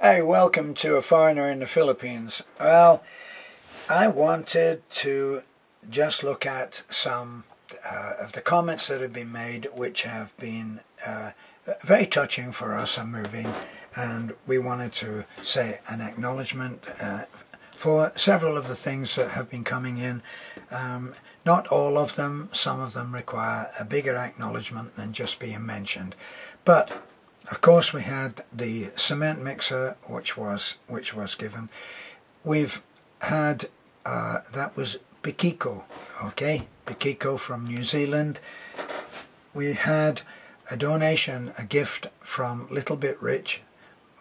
Hey, welcome to A Foreigner in the Philippines. Well, I wanted to just look at some of the comments that have been made, which have been very touching for us and moving, and we wanted to say an acknowledgement for several of the things that have been coming in. Not all of them, some of them require a bigger acknowledgement than just being mentioned. But of course we had the cement mixer which was given. We've had, that was Pikiko, okay, Pikiko from New Zealand. We had a donation, a gift from Little Bit Rich.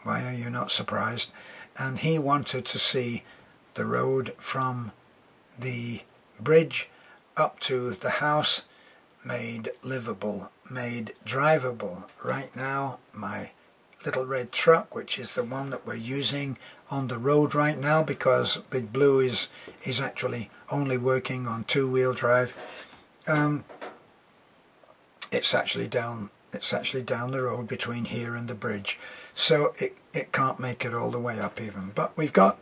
Why are you not surprised? And he wanted to see the road from the bridge up to the house made livable, made drivable. Right now my little red truck, which is the one that we're using on the road right now because Big Blue is actually only working on two-wheel drive, it's actually down the road between here and the bridge, so it can't make it all the way up even. But we've got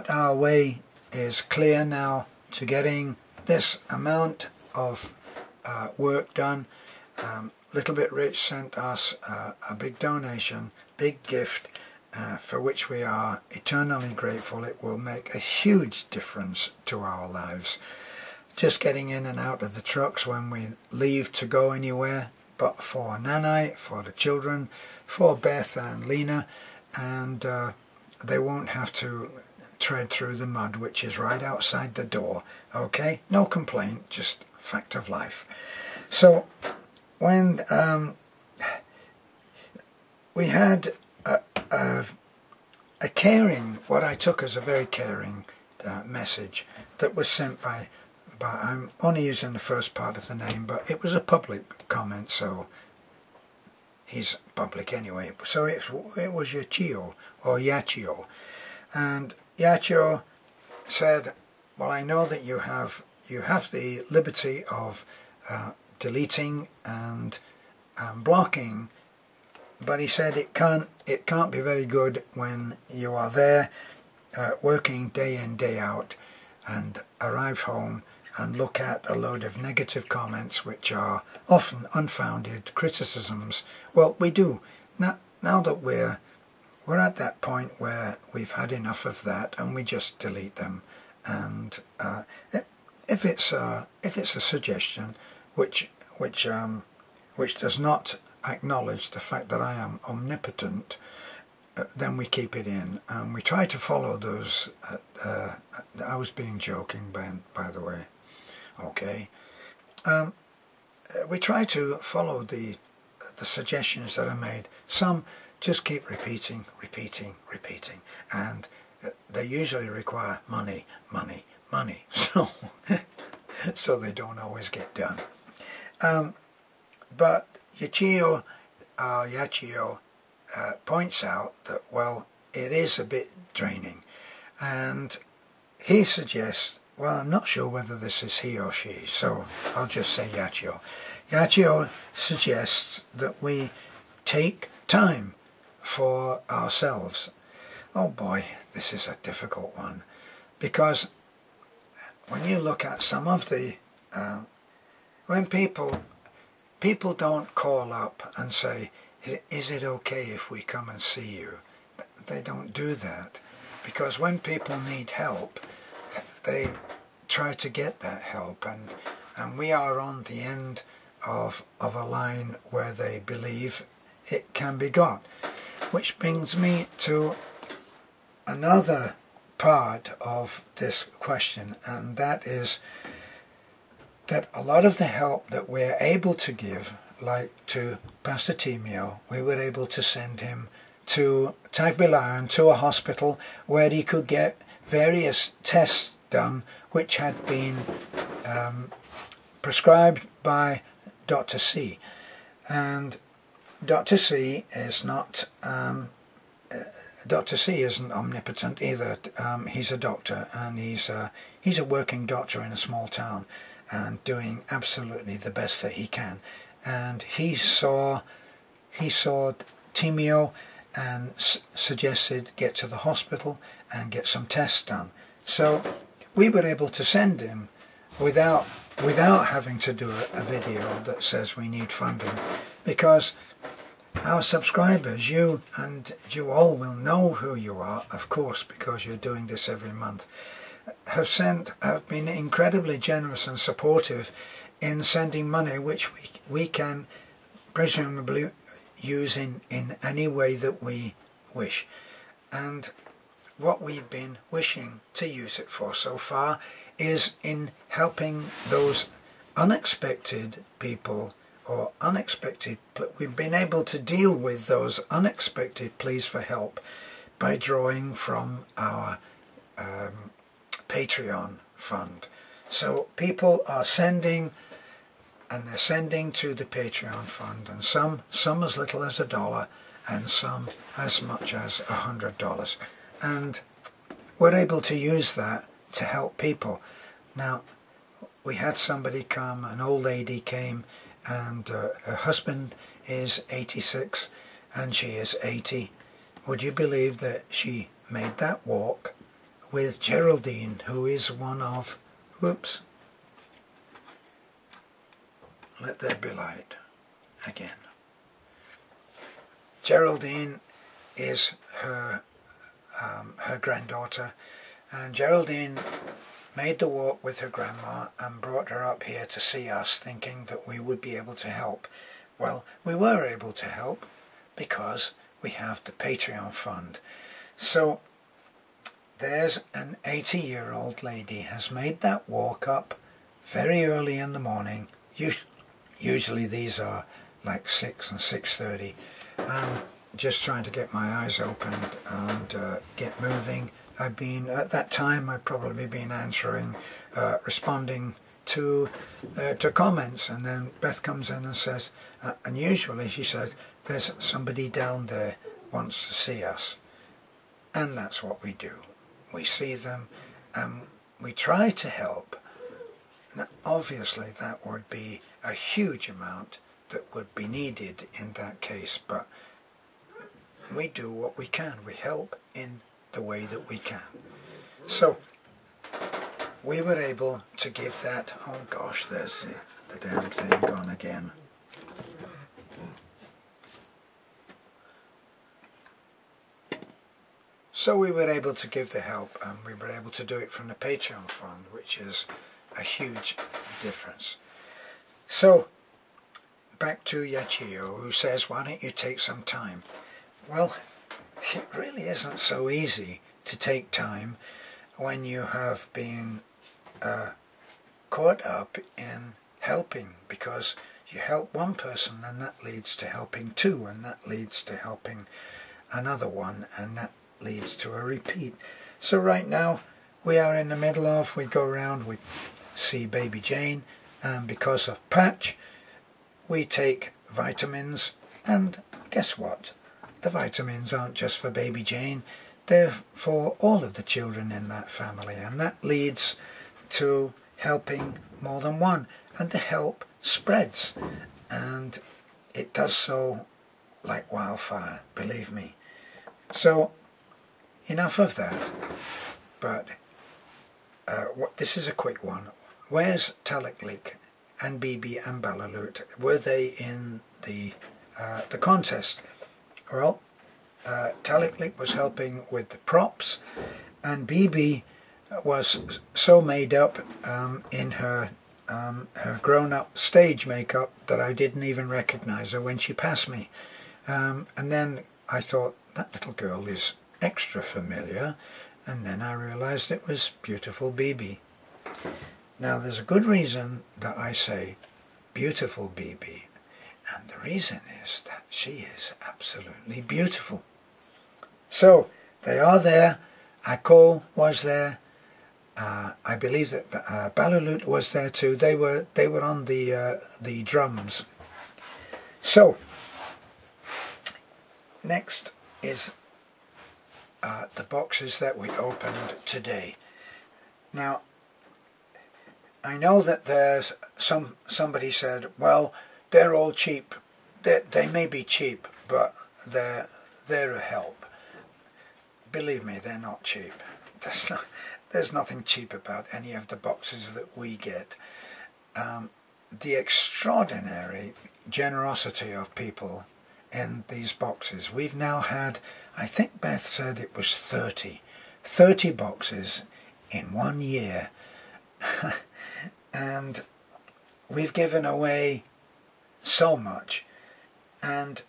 our way is clear now to getting this amount of work done. Little Bit Rich sent us a big donation, big gift, for which we are eternally grateful. It will make a huge difference to our lives. Just getting in and out of the trucks when we leave to go anywhere, but for Nanai, for the children, for Beth and Lena, and they won't have to tread through the mud which is right outside the door. Okay, no complaint, just fact of life. So when we had a caring, what I took as a very caring message that was sent by I'm only using the first part of the name, but it was a public comment, so he's public anyway. So it was Yachio or Yachio, and Yachio said, well, I know that you have the liberty of deleting and blocking, but he said it can't be very good when you are there working day in, day out, and arrive home and look at a load of negative comments which are often unfounded criticisms. Well, we do now that we're at that point where we've had enough of that, and we just delete them. And if it's a suggestion which does not acknowledge the fact that I am omnipotent, then we keep it in, and we try to follow those. I was being joking, by the way. Okay, we try to follow the suggestions that are made. Some just keep repeating, and they usually require money, so so they don't always get done. But Yachio points out that, well, it is a bit draining, and he suggests, well, I'm not sure whether this is he or she, so I'll just say Yachio. Yachio suggests that we take time for ourselves. Oh boy, this is a difficult one, because when you look at some of the when people don't call up and say, is it okay if we come and see you? They don't do that, because when people need help, they try to get that help, and we are on the end of a line where they believe it can be got. Which brings me to another part of this question, and that is that a lot of the help that we're able to give, like to Pastor Timio, we were able to send him to Tagbilaran, to a hospital where he could get various tests done which had been prescribed by Dr. C. And Dr. C is not Dr. C isn't omnipotent either. He's a doctor, and he's a working doctor in a small town and doing absolutely the best that he can. And he saw Timio, and suggested get to the hospital and get some tests done. So we were able to send him without having to do a video that says we need funding, because our subscribers, you all will know who you are, of course, because you're doing this every month, have been incredibly generous and supportive in sending money which we can presumably use in any way that we wish. And what we've been wishing to use it for so far is in helping those unexpected people, or we've been able to deal with those unexpected pleas for help by drawing from our Patreon fund. So people are sending, and they're sending to the Patreon fund, and some as little as $1 and some as much as $100. And we're able to use that to help people. Now, we had somebody come, an old lady came, and her husband is 86 and she is 80. Would you believe that she made that walk with Geraldine, who is one of, whoops, let there be light again. Geraldine is her granddaughter, and Geraldine made the walk with her grandma and brought her up here to see us, thinking that we would be able to help. Well, we were able to help because we have the Patreon fund. So there's an 80-year-old lady has made that walk up very early in the morning. Usually these are like 6 and 6:30. I'm just trying to get my eyes opened and get moving. I've been, at that time, I've probably been answering, responding to comments, and then Beth comes in and says, and usually she says, there's somebody down there wants to see us. And that's what we do. We see them and we try to help. Now, obviously that would be a huge amount that would be needed in that case, but we do what we can. We help in the way that we can. So we were able to give that, oh gosh, there's the damn thing gone again. So we were able to give the help, and we were able to do it from the Patreon fund, which is a huge difference. So back to Yachio, who says, why don't you take some time? Well, it really isn't so easy to take time when you have been caught up in helping, because you help one person and that leads to helping two, and that leads to helping another one, and that leads to a repeat. So right now we are in the middle of, we go around, we see baby Jane, and because of Patch we take vitamins, and guess what? The vitamins aren't just for baby Jane, they're for all of the children in that family, and that leads to helping more than one, and the help spreads, and it does so like wildfire, believe me. So enough of that, but this is a quick one. Where's Taliklik and Bibi and Balalut? Were they in the contest? Well, Taliklik was helping with the props, and Bibi was so made up in her grown-up stage makeup that I didn't even recognize her when she passed me. And then I thought, that little girl is extra familiar, and then I realized it was beautiful Bibi. Now there's a good reason that I say beautiful Bibi, and the reason is that she is absolutely beautiful. So they are there. Akol was there. I believe that Balalut was there too. They were on the drums. So next is the boxes that we opened today. Now I know that there's somebody said, well, they're all cheap. They may be cheap, but they're they're a help. Believe me, they're not cheap. There's nothing cheap about any of the boxes that we get. The extraordinary generosity of people in these boxes. We've now had, I think Beth said it was 30 boxes in 1 year. And we've given away so much. And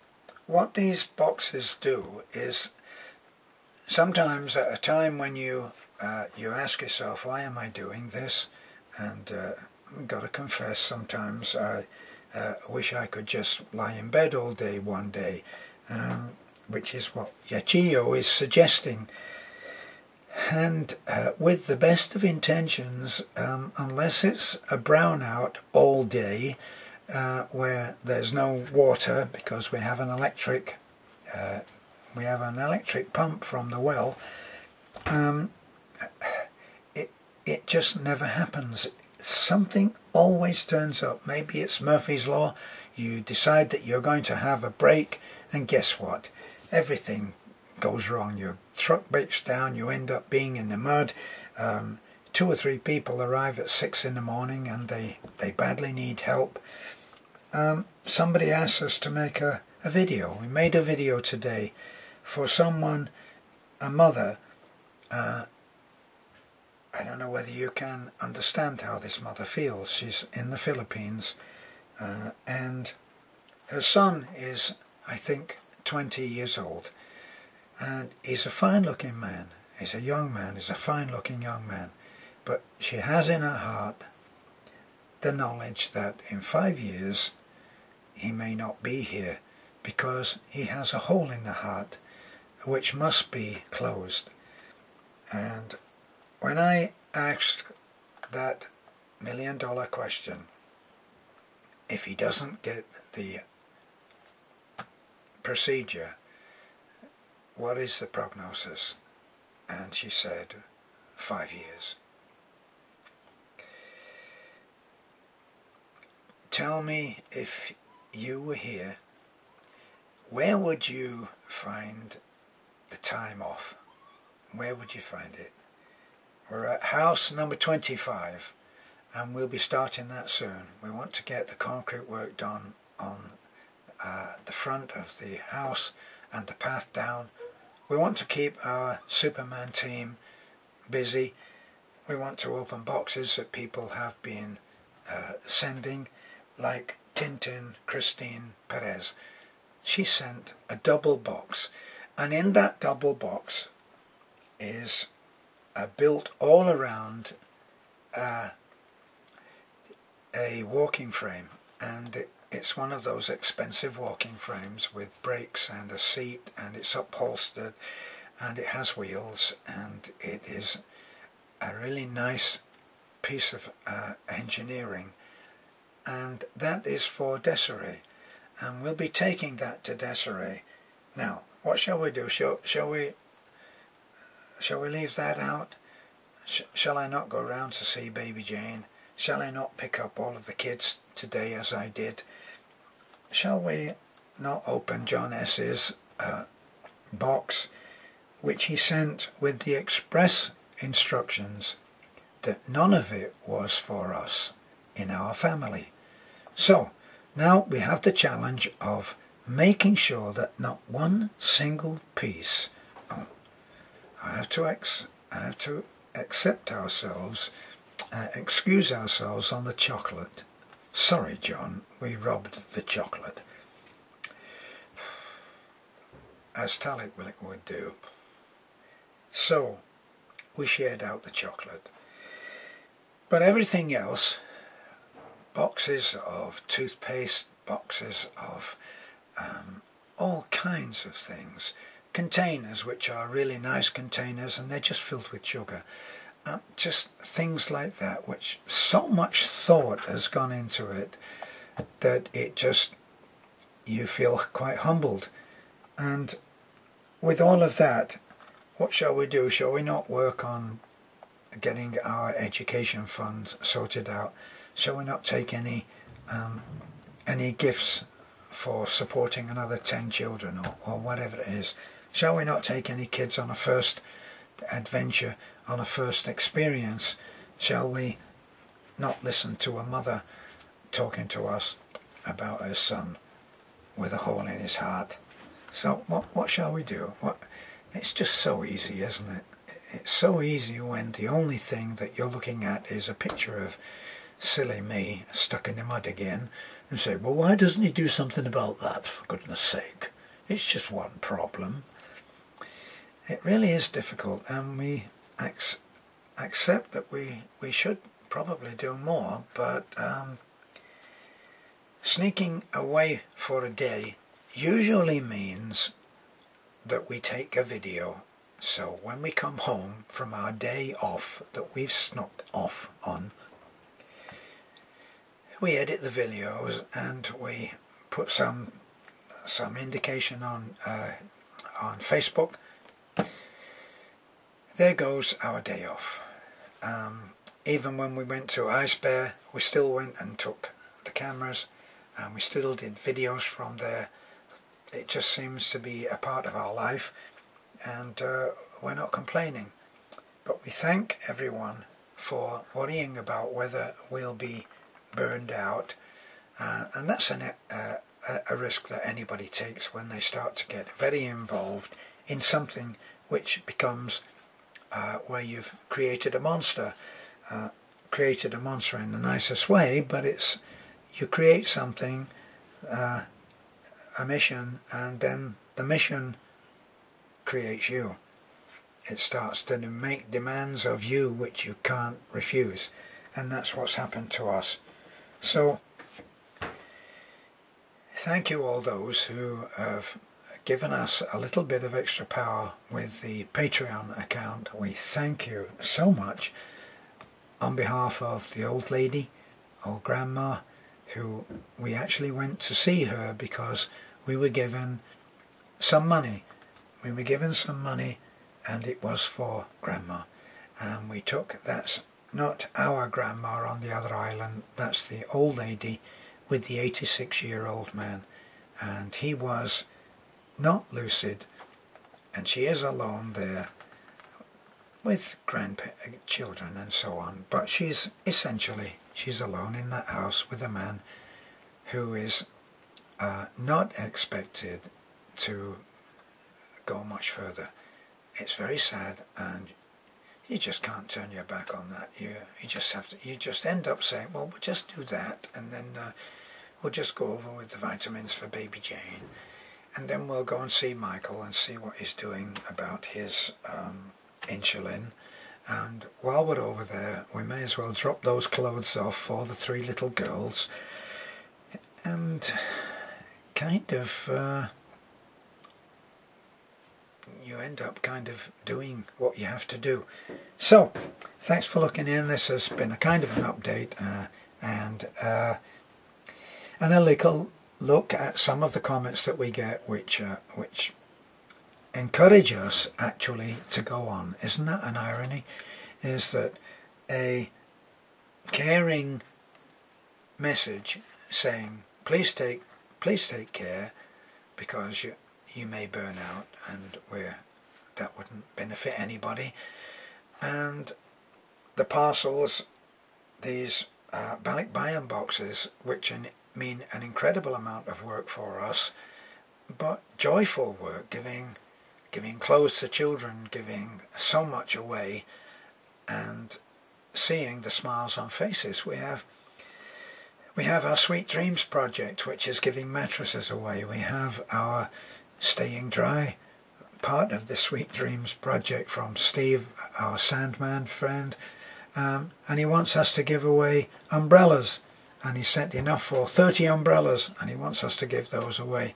what these boxes do is, sometimes at a time when you ask yourself, why am I doing this? And I've got to confess, sometimes I wish I could just lie in bed all day one day, which is what Yachio is suggesting. And with the best of intentions, unless it's a brownout all day, where there's no water because we have an electric pump from the well, it just never happens. Something always turns up. Maybe it's Murphy's Law. You decide that you're going to have a break, and guess what? Everything goes wrong. Your truck breaks down, you end up being in the mud. 2 or 3 people arrive at 6 in the morning and they badly need help. Somebody asked us to make a video. We made a video today for someone, a mother. I don't know whether you can understand how this mother feels. She's in the Philippines, and her son is, I think, 20 years old, and he's a fine-looking man. He's a young man. He's a fine-looking young man. But she has in her heart the knowledge that in 5 years he may not be here, because he has a hole in the heart which must be closed. And when I asked that million-dollar question, if he doesn't get the procedure, what is the prognosis? And she said, 5 years. Tell me, if you were here, where would you find the time off? Where would you find it? We're at house number 25, and we'll be starting that soon. We want to get the concrete work done on the front of the house and the path down. We want to keep our Superman team busy. We want to open boxes that people have been sending, like Tintin Christine Perez. She sent a double box, and in that double box is built all around a walking frame, and it's one of those expensive walking frames with brakes and a seat, and it's upholstered and it has wheels, and it is a really nice piece of engineering. And that is for Desiree, and we'll be taking that to Desiree. Now, what shall we do? Shall we leave that out? Shall I not go round to see baby Jane? Shall I not pick up all of the kids today as I did? Shall we not open John S.'s box, which he sent with the express instructions that none of it was for us in our family? So, now we have the challenge of making sure that not one single piece... Oh, I have to accept ourselves, excuse ourselves on the chocolate. Sorry, John, we robbed the chocolate. As Talik would do. So, we shared out the chocolate. But everything else, boxes of toothpaste, boxes of all kinds of things, containers which are really nice containers and they're just filled with sugar, just things like that, which so much thought has gone into it that it just, you feel quite humbled. And with all of that, what shall we do? Shall we not work on getting our education fund sorted out? Shall we not take any gifts for supporting another 10 children or whatever it is. Shall we not take any kids on a first adventure, on a first experience? Shall we not listen to a mother talking to us about her son with a hole in his heart? So what shall we do? It's just so easy, isn't it? It's so easy when the only thing that you're looking at is a picture of silly me stuck in the mud again, and say, well, why doesn't he do something about that, for goodness sake? It's just one problem. It really is difficult, and we accept that we should probably do more, but sneaking away for a day usually means that we take a video. So when we come home from our day off that we've snuck off on, we edit the videos and we put some indication on Facebook. There goes our day off. Even when we went to Ice Bear, we still went and took the cameras, and we still did videos from there. It just seems to be a part of our life, and we're not complaining. But we thank everyone for worrying about whether we'll be burned out, and that's a risk that anybody takes when they start to get very involved in something which becomes where you've created a monster. Created a monster in the nicest way, but it's, you create something, a mission, and then the mission creates you. It starts to make demands of you which you can't refuse, and that's what's happened to us. So thank you all those who have given us a little bit of extra power with the Patreon account. We thank you so much on behalf of the old lady, old grandma, who we actually went to see her because we were given some money. We were given some money, and it was for grandma. And we took, that's not our grandma on the other island, that's the old lady with the 86-year-old man. And he was not lucid, and she is alone there with grandchildren and so on, but she's alone in that house with a man who is not expected to go much further. It's very sad, and you just can't turn your back on that. You just have to, you just end up saying, well, we'll just do that, and then we'll just go over with the vitamins for baby Jane, and then we'll go and see Michael and see what he's doing about his insulin. And while we're over there, we may as well drop those clothes off for the 3 little girls, and kind of you end up kind of doing what you have to do. So thanks for looking in. This has been a kind of an update and a little look at some of the comments that we get, which encourage us actually to go on. Isn't that an irony? Is that a caring message saying, please take care, because you may burn out, and that wouldn't benefit anybody. And the parcels, these Balik Bayam boxes, which mean an incredible amount of work for us, but joyful work, giving clothes to children, giving so much away, and seeing the smiles on faces. We have our Sweet Dreams project, which is giving mattresses away. We have our Staying Dry, part of the Sweet Dreams project, from Steve, our Sandman friend, and he wants us to give away umbrellas, and he sent enough for 30 umbrellas, and he wants us to give those away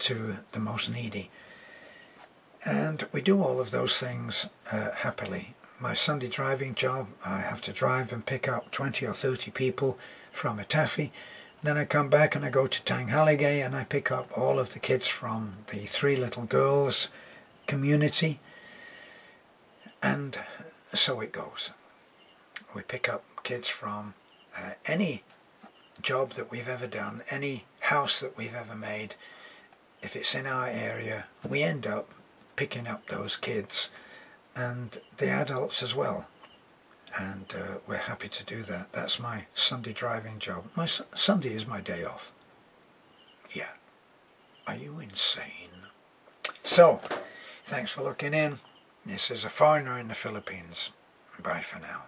to the most needy. And we do all of those things happily. My Sunday driving job, I have to drive and pick up 20 or 30 people from Atafi. Then I come back and I go to Tanghaligay and I pick up all of the kids from the 3 Little Girls community. And so it goes. We pick up kids from any job that we've ever done, any house that we've ever made, if it's in our area, we end up picking up those kids and the adults as well. And we're happy to do that. That's my Sunday driving job. Sunday is my day off. Yeah. Are you insane? So, thanks for looking in. This is A Foreigner in the Philippines. Bye for now.